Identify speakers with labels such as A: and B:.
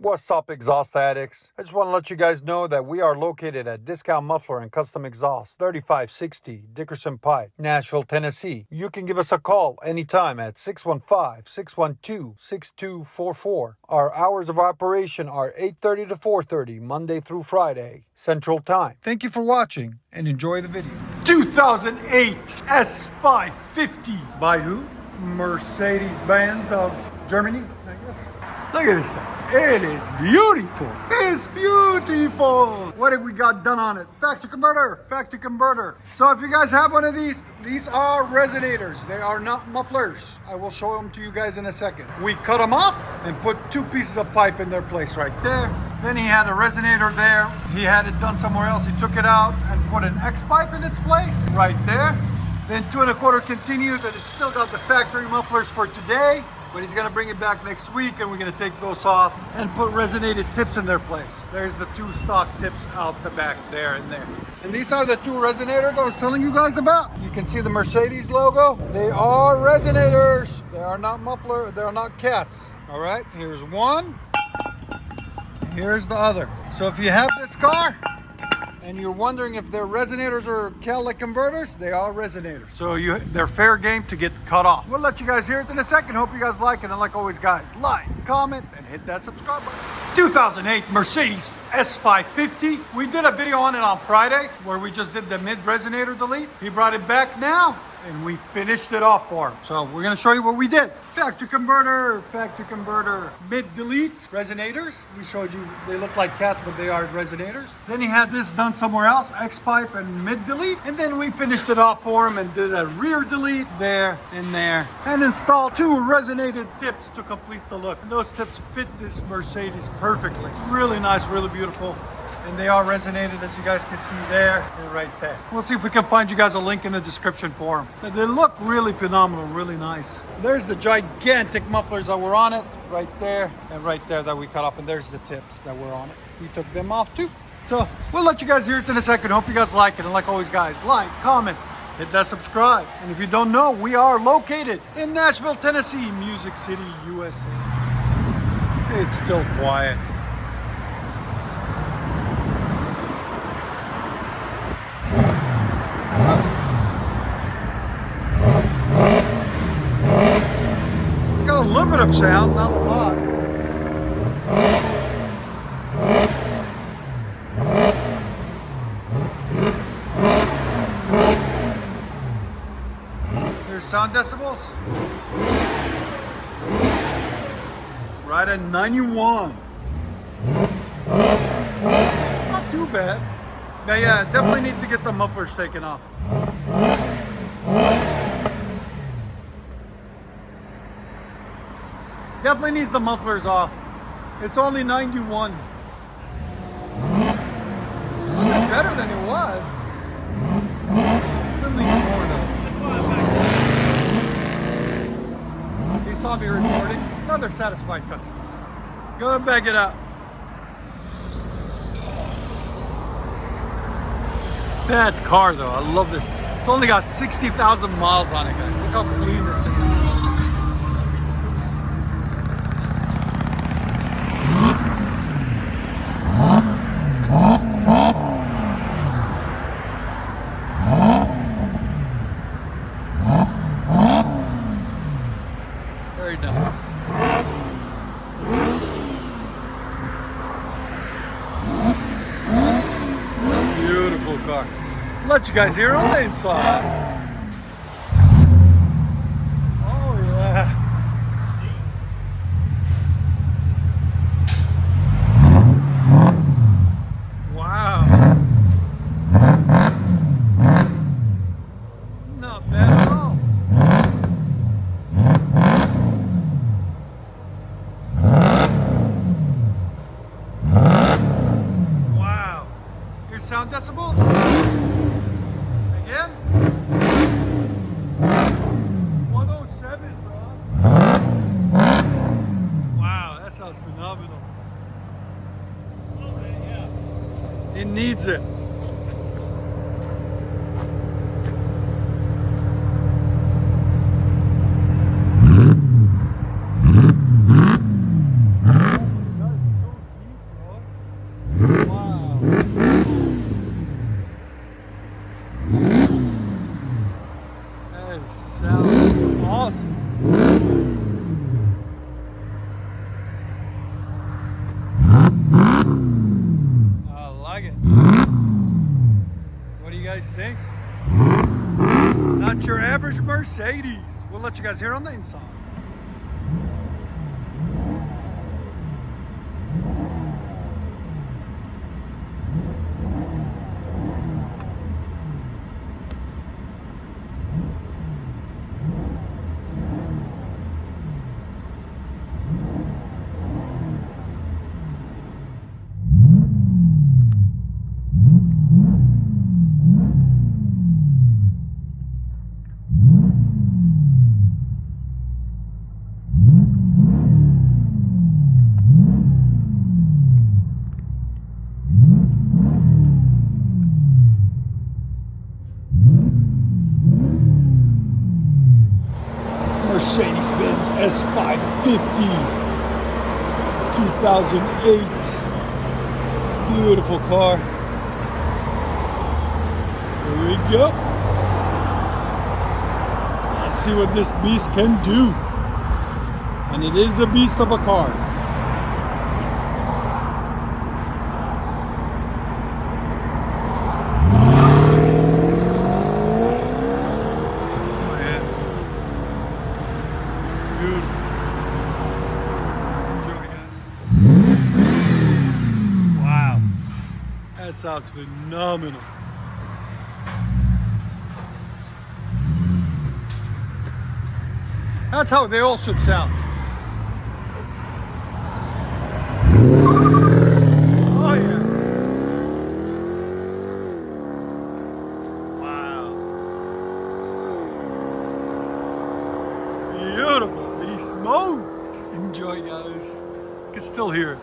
A: What's up, exhaust addicts? I just want to let you guys know that we are located at Discount Muffler and Custom Exhaust, 3560 Dickerson Pike, Nashville, Tennessee. You can give us a call anytime at 615-612-6244. Our hours of operation are 8:30 to 4:30, Monday through Friday, Central Time. Thank you for watching and enjoy the video. 2008 S550 by who? Mercedes-Benz of Germany, I guess. Look at this thing. It is beautiful. It's beautiful. What have we got done on it? Factory converter. Factory converter. So if you guys have one of these are resonators. They are not mufflers. I will show them to you guys in a second. We cut them off and put two pieces of pipe in their place right there. Then he had a resonator there. He had it done somewhere else. He took it out and put an X pipe in its place right there. Then 2 1/4 continues, and it's still got the factory mufflers for today. But he's gonna bring it back next week, and we're gonna take those off and put resonated tips in their place. There's the 2 stock tips out the back there and there. And these are the 2 resonators I was telling you guys about. You can see the Mercedes logo. They are resonators. They are not muffler, they are not cats. All right, here's one, here's the other. So if you have this car, and you're wondering if they're resonators or catalytic converters, they are resonators. So they're fair game to get cut off. We'll let you guys hear it in a second. Hope you guys like it. And like always, guys, like, comment, and hit that subscribe button. 2008 Mercedes S550. We did a video on it on Friday where we just did the mid resonator delete. He brought it back now, and we finished it off for him. So we're gonna show you what we did. Factory converter, mid delete, resonators. We showed you they look like cats, but they are resonators. Then he had this done somewhere else, X pipe and mid delete. And then we finished it off for him and did a rear delete there and there. And installed 2 resonated tips to complete the look. And those tips fit this Mercedes perfectly. Really nice, really beautiful. And they are resonated, as you guys can see there and right there. We'll see if we can find you guys a link in the description for them. But they look really phenomenal, really nice. There's the gigantic mufflers that were on it, right there and right there that we cut off. And there's the tips that were on it. We took them off too. So we'll let you guys hear it in a second. Hope you guys like it. And like always, guys, like, comment, hit that subscribe. And if you don't know, we are located in Nashville, Tennessee, Music City, USA. It's still quiet. Got a little bit of sound, not a lot. There's sound decibels. Right at 91. Not too bad. Yeah, definitely need to get the mufflers taken off. Definitely needs the mufflers off. It's only 91. It's better than it was. Still needs more though. That's why I'm back. He saw me recording. Another satisfied customer. Go and back it up. That car though, I love this. It's only got 60,000 miles on it, guys. Look how clean this thing is. Very nice. Beautiful car. Let you guys hear on the inside. Oh yeah. Wow. Not bad at all. Wow. Your sound decibels? Again? 107, bro. Wow, that sounds phenomenal. It needs it. That is so guys think? Not your average Mercedes. We'll let you guys hear on the inside. Mercedes-Benz S550 2008. Beautiful car. Here we go. Let's see what this beast can do. And it is a beast of a car. Beautiful. Enjoy it. Wow. That sounds phenomenal. That's how they all should sound. Oh yeah. Wow. Beautiful. Beast mode. Enjoy, guys. You can still hear it.